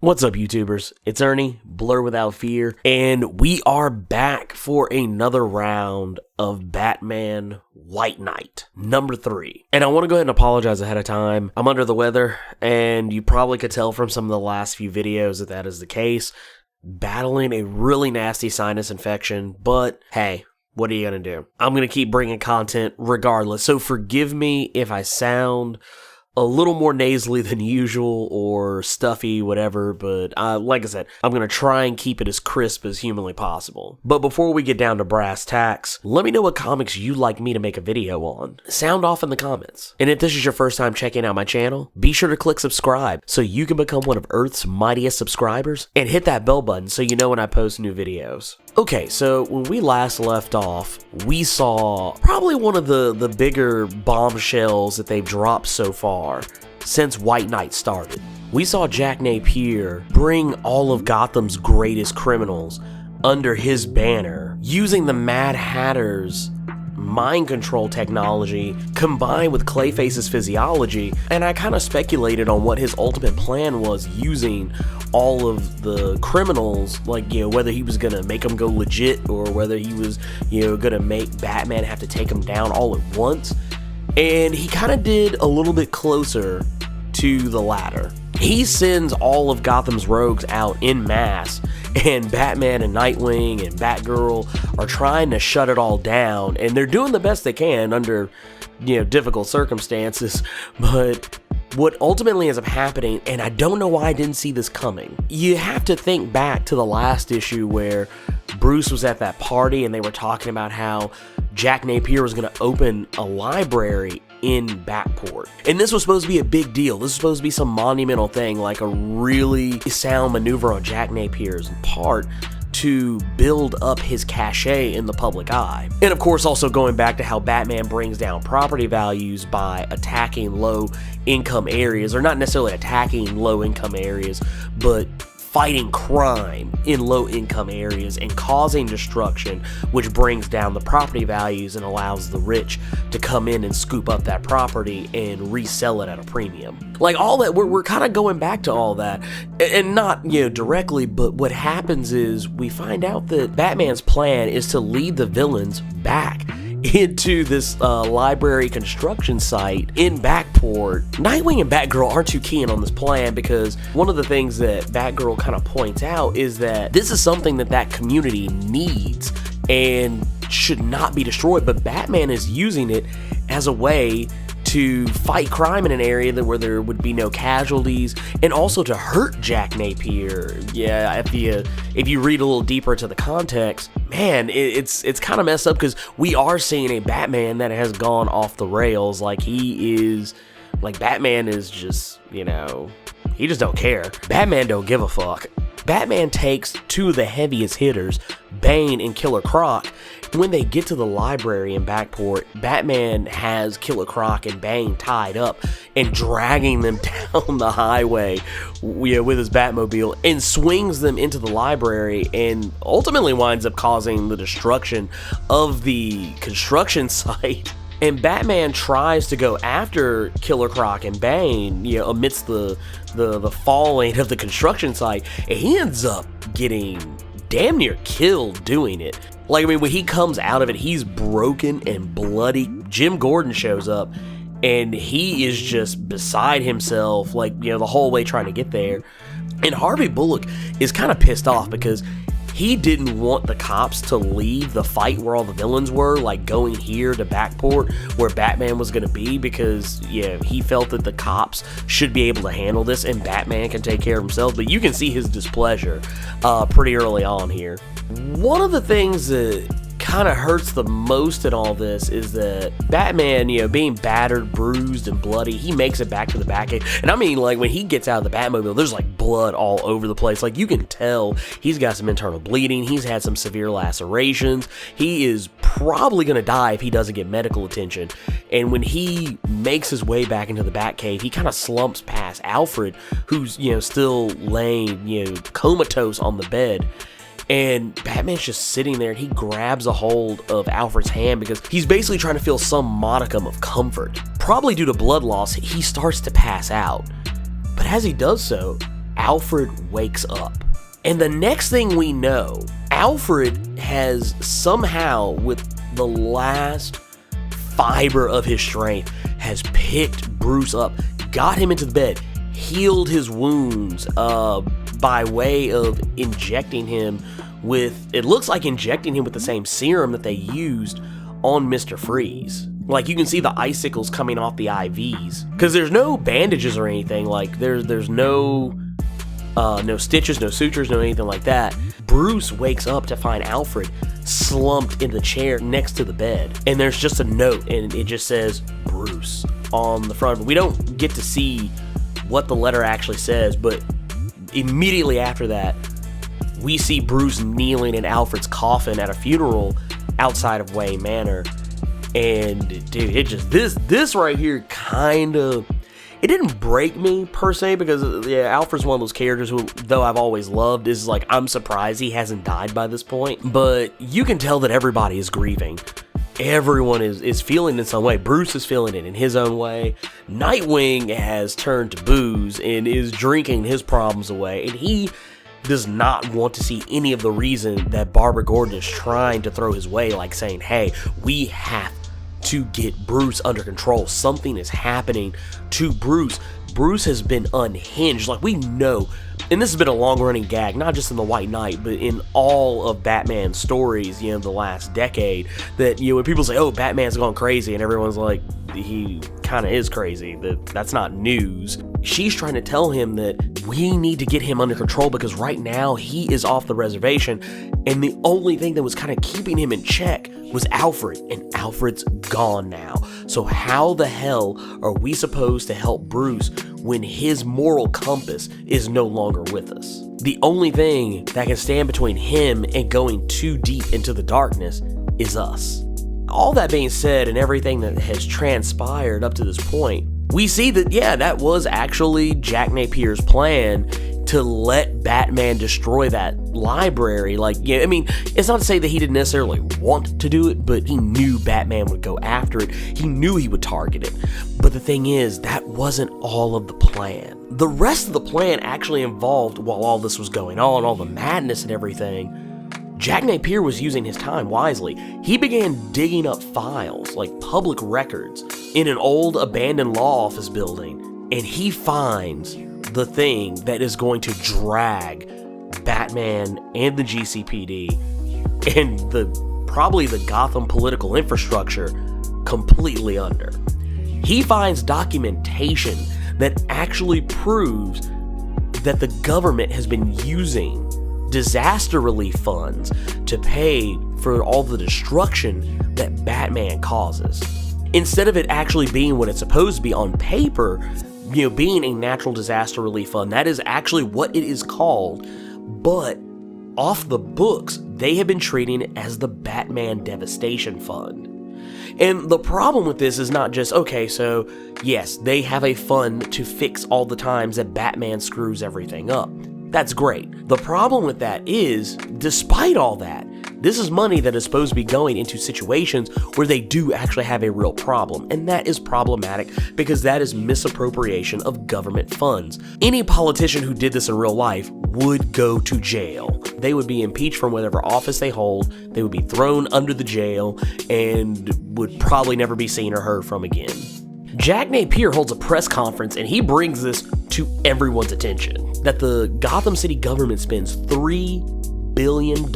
What's up, YouTubers? It's Ernie, Blerd Without Fear, and we are back for another round of Batman White Knight, number 3. And I want to go ahead and apologize ahead of time. I'm under the weather, and you probably could tell from some of the last few videos that that is the case. Battling a really nasty sinus infection, but hey, what are you going to do? I'm going to keep bringing content regardless, so forgive me if I sound a little more nasally than usual or stuffy, whatever, but like I said, I'm going to try and keep it as crisp as humanly possible. But before we get down to brass tacks, let me know what comics you'd like me to make a video on. Sound off in the comments. And if this is your first time checking out my channel, be sure to click subscribe so you can become one of Earth's mightiest subscribers, and hit that bell button so you know when I post new videos. Okay, so when we last left off, we saw probably one of the bigger bombshells that they've dropped so far since White Knight started. We saw Jack Napier bring all of Gotham's greatest criminals under his banner, using the Mad Hatter's mind control technology combined with Clayface's physiology, and I kind of speculated on what his ultimate plan was using all of the criminals, like, whether he was gonna make them go legit or whether he was, gonna make Batman have to take them down all at once. And he kind of did a little bit closer to the latter. He sends all of Gotham's rogues out en masse, and Batman and Nightwing and Batgirl are trying to shut it all down, and they're doing the best they can under, difficult circumstances. But what ultimately ends up happening, and I don't know why I didn't see this coming, you have to think back to the last issue where Bruce was at that party and they were talking about how Jack Napier was going to open a library in Batport. And this was supposed to be a big deal. This was supposed to be some monumental thing, like a really sound maneuver on Jack Napier's part to build up his cachet in the public eye. And of course, also going back to how Batman brings down property values by attacking low income areas, or not necessarily attacking low income areas, but fighting crime in low-income areas and causing destruction, which brings down the property values and allows the rich to come in and scoop up that property and resell it at a premium. Like, all that, we're kind of going back to all that, and not, directly, but what happens is we find out that Batman's plan is to lead the villains back into this library construction site in Backport. Nightwing and Batgirl aren't too keen on this plan, because one of the things that Batgirl kind of points out is that this is something that community needs and should not be destroyed, but Batman is using it as a way to fight crime in an area where there would be no casualties, and also to hurt Jack Napier. Yeah, if you read a little deeper into the context, man, it's kind of messed up, because we are seeing a Batman that has gone off the rails. Like, Batman is just, he just don't care. Batman don't give a fuck. Batman takes two of the heaviest hitters, Bane and Killer Croc. When they get to the library in Backport, Batman has Killer Croc and Bane tied up and dragging them down the highway with his Batmobile, and swings them into the library, and ultimately winds up causing the destruction of the construction site. And Batman tries to go after Killer Croc and Bane, amidst the falling of the construction site, and he ends up getting damn near killed doing it. Like, when he comes out of it, he's broken and bloody. Jim Gordon shows up, and he is just beside himself, the whole way trying to get there. And Harvey Bullock is kind of pissed off, because he didn't want the cops to leave the fight where all the villains were, like going here to Backport where Batman was going to be, because he felt that the cops should be able to handle this and Batman can take care of himself. But you can see his displeasure pretty early on here. One of the things that kind of hurts the most in all this is that Batman, being battered, bruised, and bloody, he makes it back to the Batcave. And I mean, when he gets out of the Batmobile, there's blood all over the place. You can tell he's got some internal bleeding. He's had some severe lacerations. He is probably going to die if he doesn't get medical attention. And when he makes his way back into the Batcave, he kind of slumps past Alfred, who's, still laying, comatose on the bed. And Batman's just sitting there, and he grabs a hold of Alfred's hand because he's basically trying to feel some modicum of comfort. Probably due to blood loss, he starts to pass out. But as he does so, Alfred wakes up. And the next thing we know, Alfred has somehow, with the last fiber of his strength, has picked Bruce up, got him into the bed, healed his wounds by way of injecting him with, it looks like injecting him with the same serum that they used on Mr. Freeze. Like, you can see the icicles coming off the IVs. Because there's no bandages or anything. Like, there's no stitches, no sutures, no anything like that. Bruce wakes up to find Alfred slumped in the chair next to the bed. And there's just a note, and it just says, Bruce, on the front. We don't get to see what the letter actually says, but immediately after that, we see Bruce kneeling in Alfred's coffin at a funeral outside of Wayne Manor. And dude, it just, this right here kind of, it didn't break me per se, because yeah, Alfred's one of those characters who, though I've always loved, is like, I'm surprised he hasn't died by this point. But you can tell that everybody is grieving. Everyone is feeling it in some way. Bruce is feeling it in his own way. Nightwing has turned to booze and is drinking his problems away, and he does not want to see any of the reason that Barbara Gordon is trying to throw his way, like saying, hey, we have to get Bruce under control. Something is happening to Bruce. Bruce has been unhinged. Like, we know, and this has been a long-running gag, not just in the White Knight, but in all of Batman's stories, you know, the last decade, that, you know, when people say, oh, Batman's gone crazy, and everyone's like, he kind of is crazy, that's not news. She's trying to tell him that we need to get him under control, because right now he is off the reservation, and the only thing that was kind of keeping him in check was Alfred, and Alfred's gone now. So how the hell are we supposed to help Bruce when his moral compass is no longer with us? The only thing that can stand between him and going too deep into the darkness is us. All that being said, and everything that has transpired up to this point, we see that, yeah, that was actually Jack Napier's plan to let Batman destroy that library. Like, yeah, I mean, it's not to say that he didn't necessarily want to do it, but he knew Batman would go after it. He knew he would target it. But the thing is, that wasn't all of the plan. The rest of the plan actually involved, while all this was going on, all the madness and everything, Jack Napier was using his time wisely. He began digging up files, like public records, in an old abandoned law office building, and he finds the thing that is going to drag Batman and the GCPD and probably the Gotham political infrastructure completely under. He finds documentation that actually proves that the government has been using disaster relief funds to pay for all the destruction that Batman causes. Instead of it actually being what it's supposed to be on paper, you know, being a natural disaster relief fund, that is actually what it is called, but off the books, they have been treating it as the Batman Devastation Fund. And the problem with this is not just, okay, so yes, they have a fund to fix all the times that Batman screws everything up. That's great. The problem with that is, despite all that, this is money that is supposed to be going into situations where they do actually have a real problem, and that is problematic because that is misappropriation of government funds. Any politician who did this in real life would go to jail. They would be impeached from whatever office they hold, they would be thrown under the jail, and would probably never be seen or heard from again. Jack Napier holds a press conference and he brings this to everyone's attention, that the Gotham City government spends $3 billion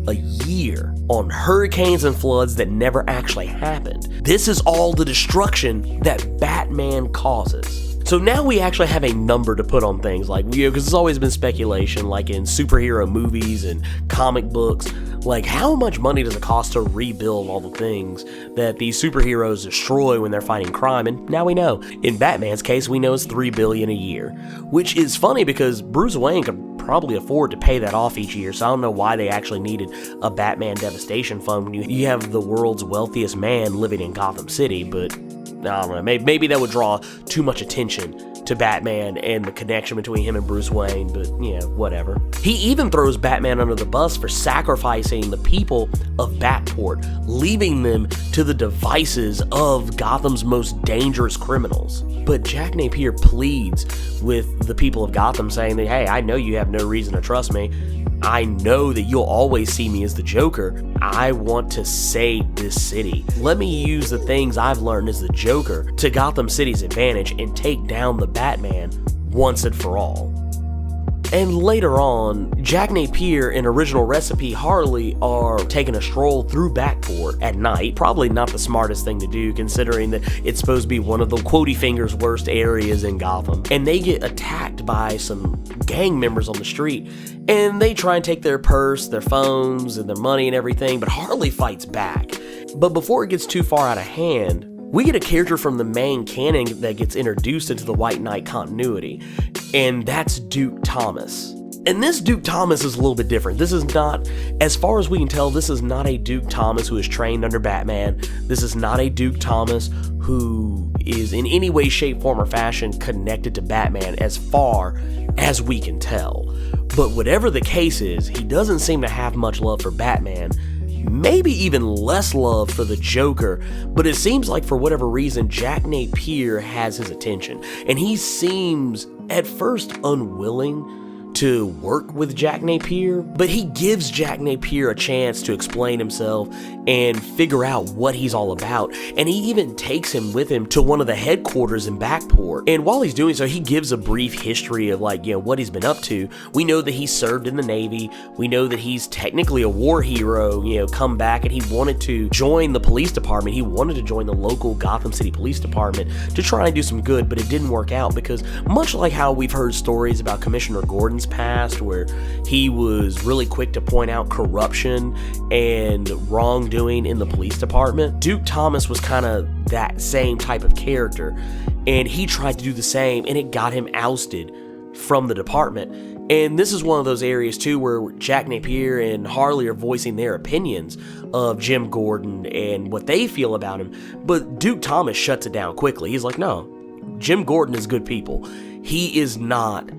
a year on hurricanes and floods that never actually happened. This is all the destruction that Batman causes. So now we actually have a number to put on things, like, you know, because it's always been speculation, like in superhero movies and comic books, like how much money does it cost to rebuild all the things that these superheroes destroy when they're fighting crime? And now we know. In Batman's case, we know it's $3 billion a year, which is funny because Bruce Wayne could probably afford to pay that off each year, so I don't know why they actually needed a Batman Devastation Fund when you have the world's wealthiest man living in Gotham City, but I don't know, maybe that would draw too much attention to Batman and the connection between him and Bruce Wayne, but yeah, whatever. He even throws Batman under the bus for sacrificing the people of Batport, leaving them to the devices of Gotham's most dangerous criminals. But Jack Napier pleads with the people of Gotham, saying that, hey, I know you have no reason to trust me. I know that you'll always see me as the Joker. I want to save this city. Let me use the things I've learned as the Joker to Gotham City's advantage and take down the Batman once and for all. And later on, Jack Napier and Original Recipe Harley are taking a stroll through Batport at night. Probably not the smartest thing to do, considering that it's supposed to be one of the Quotey Finger's worst areas in Gotham. And they get attacked by some gang members on the street, and they try and take their purse, their phones, and their money and everything, but Harley fights back. But before it gets too far out of hand, we get a character from the main canon that gets introduced into the White Knight continuity, and that's Duke Thomas. And this Duke Thomas is a little bit different. This is not, as far as we can tell, this is not a Duke Thomas who is trained under Batman. This is not a Duke Thomas who is in any way, shape, form, or fashion connected to Batman as far as we can tell. But whatever the case is, he doesn't seem to have much love for Batman, maybe even less love for the Joker, but it seems like for whatever reason, Jack Napier has his attention, and he seems at first unwilling to work with Jack Napier, but he gives Jack Napier a chance to explain himself and figure out what he's all about, and he even takes him with him to one of the headquarters in Batport. And while he's doing so, he gives a brief history of what he's been up to. We know that he served in the Navy. We know that he's technically a war hero, come back, and he wanted to join the police department. He wanted to join the local Gotham City Police Department to try and do some good, but it didn't work out because, much like how we've heard stories about Commissioner Gordon's past, where he was really quick to point out corruption and wrongdoing in the police department, Duke Thomas was kind of that same type of character, and he tried to do the same, and it got him ousted from the department. And this is one of those areas too where Jack Napier and Harley are voicing their opinions of Jim Gordon and what they feel about him, but Duke Thomas shuts it down quickly. He's like, no, Jim Gordon is good people. He is not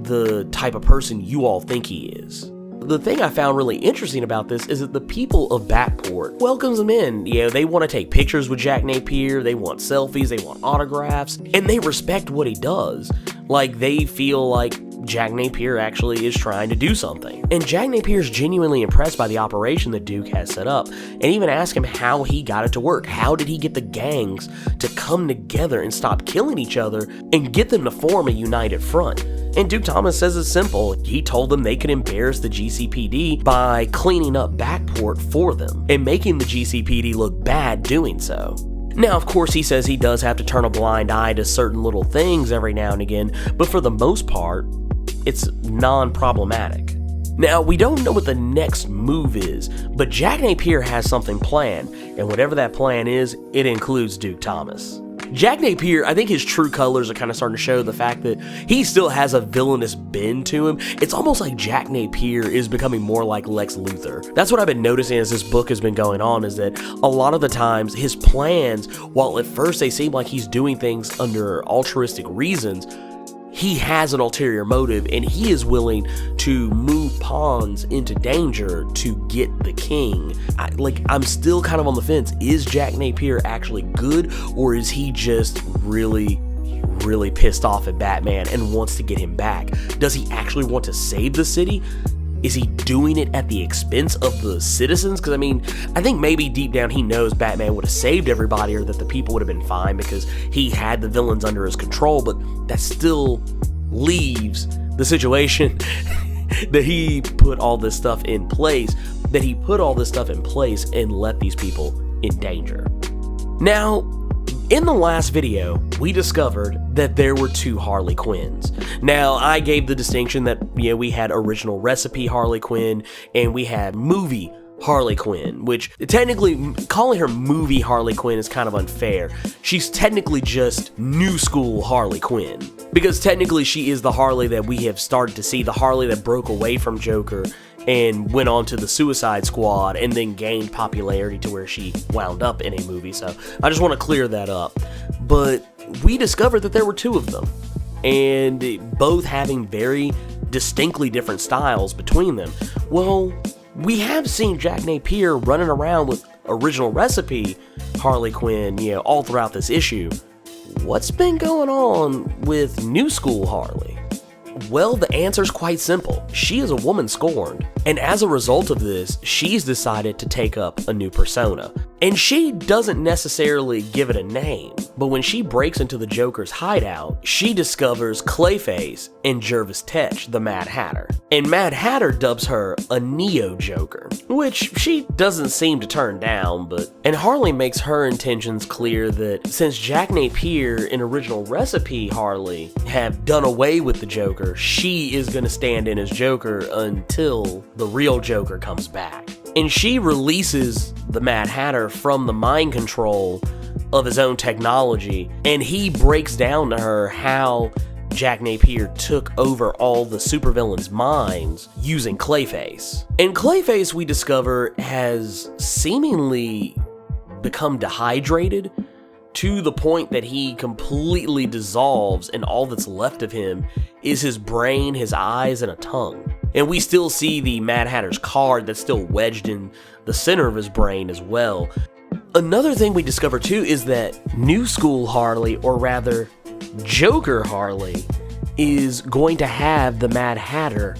the type of person you all think he is. The thing I found really interesting about this is that the people of Batport welcomes him in. They want to take pictures with Jack Napier, they want selfies, they want autographs, and they respect what he does. Like, they feel like Jack Napier actually is trying to do something. And Jack Napier is genuinely impressed by the operation that Duke has set up, and even ask him how he got it to work. How did he get the gangs to come together and stop killing each other and get them to form a united front? And Duke Thomas says it's simple. He told them they could embarrass the GCPD by cleaning up Batport for them and making the GCPD look bad doing so. Now, of course, he says he does have to turn a blind eye to certain little things every now and again, but for the most part, it's non-problematic. Now, we don't know what the next move is, but Jack Napier has something planned, and whatever that plan is, it includes Duke Thomas. Jack Napier, I think his true colors are kind of starting to show the fact that he still has a villainous bend to him. It's almost like Jack Napier is becoming more like Lex Luthor. That's what I've been noticing as this book has been going on, is that a lot of the times his plans, while at first they seem like he's doing things under altruistic reasons, he has an ulterior motive, and he is willing to move pawns into danger to get the king. I'm still kind of on the fence. Is Jack Napier actually good, or is he just really pissed off at Batman and wants to get him back? Does he actually want to save the city? Is he doing it at the expense of the citizens? Because, I think maybe deep down he knows Batman would have saved everybody, or that the people would have been fine because he had the villains under his control, but that still leaves the situation that he put all this stuff in place, and let these people in danger. Now, in the last video, we discovered that there were two Harley Quinns. Now, I gave the distinction that, we had Original Recipe Harley Quinn, and we had movie Harley Quinn, which technically, calling her movie Harley Quinn is kind of unfair. She's technically just new school Harley Quinn, because technically she is the Harley that we have started to see, the Harley that broke away from Joker and went on to the Suicide Squad and then gained popularity to where she wound up in a movie. So I just want to clear that up. But we discovered that there were two of them. and both having very distinctly different styles between them. Well, we have seen Jack Napier running around with original recipe Harley Quinn, all throughout this issue. What's been going on with new school Harley? Well, the answer's quite simple. She is a woman scorned, and as a result of this, she's decided to take up a new persona. And she doesn't necessarily give it a name, but when she breaks into the Joker's hideout, she discovers Clayface and Jervis Tetch, the Mad Hatter. And Mad Hatter dubs her a Neo-Joker, which she doesn't seem to turn down, and Harley makes her intentions clear that since Jack Napier and original recipe Harley have done away with the Joker, she is going to stand in as Joker until the real Joker comes back. And she releases the Mad Hatter from the mind control of his own technology, and he breaks down to her how Jack Napier took over all the supervillains' minds using Clayface. And Clayface, we discover, has seemingly become dehydrated to the point that he completely dissolves, and all that's left of him is his brain, his eyes, and a tongue. And we still see the Mad Hatter's card that's still wedged in the center of his brain as well. Another thing we discover too is that New School Harley, or rather Joker Harley, is going to have the Mad Hatter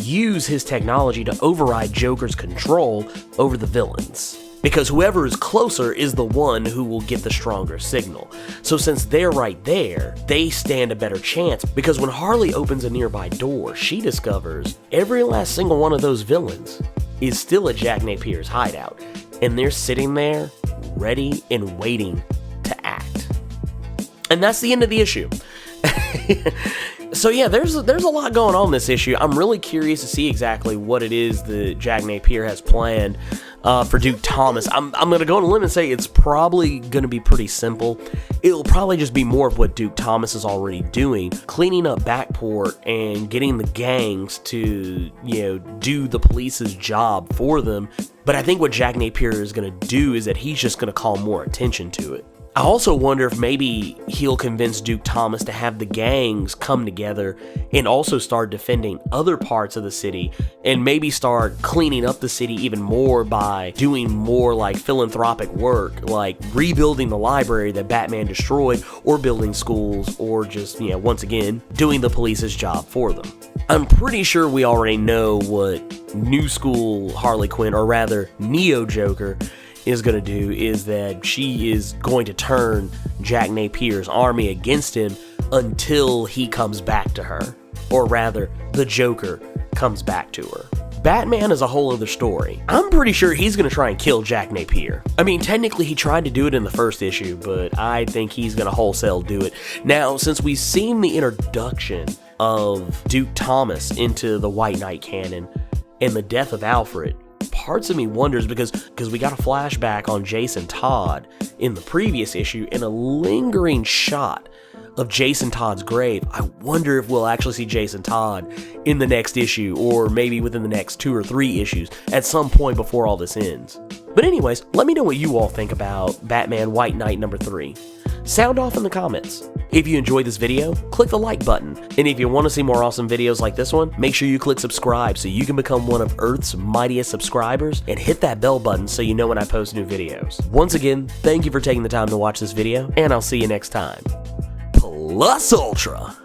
use his technology to override Joker's control over the villains. Because whoever is closer is the one who will get the stronger signal. So since they're right there, they stand a better chance, because when Harley opens a nearby door, she discovers every last single one of those villains is still at Jack Napier's hideout, and they're sitting there ready and waiting to act. And that's the end of the issue. So yeah, there's a lot going on in this issue. I'm really curious to see exactly what it is that Jack Napier has planned for Duke Thomas. I'm going to go on a limb and say it's probably going to be pretty simple. It'll probably just be more of what Duke Thomas is already doing, cleaning up Backport and getting the gangs to, do the police's job for them. But I think what Jack Napier is going to do is that he's just going to call more attention to it. I also wonder if maybe he'll convince Duke Thomas to have the gangs come together and also start defending other parts of the city, and maybe start cleaning up the city even more by doing more like philanthropic work, like rebuilding the library that Batman destroyed, or building schools, or just, once again, doing the police's job for them. I'm pretty sure we already know what New School Harley Quinn, or rather Neo Joker, is going to do, is that she is going to turn Jack Napier's army against him until he comes back to her. Or rather, the Joker comes back to her. Batman is a whole other story. I'm pretty sure he's going to try and kill Jack Napier. I mean, technically he tried to do it in the first issue, but I think he's going to wholesale do it. Now, since we've seen the introduction of Duke Thomas into the White Knight canon and the death of Alfred, parts of me wonders, because we got a flashback on Jason Todd in the previous issue and a lingering shot of Jason Todd's grave. I wonder if we'll actually see Jason Todd in the next issue, or maybe within the next 2 or 3 issues at some point before all this ends. But anyways, let me know what you all think about Batman White Knight number 3. Sound off in the comments. If you enjoyed this video, click the like button. And if you want to see more awesome videos like this one, make sure you click subscribe so you can become one of Earth's mightiest subscribers, and hit that bell button so you know when I post new videos. Once again, thank you for taking the time to watch this video, and I'll see you next time. Plus Ultra!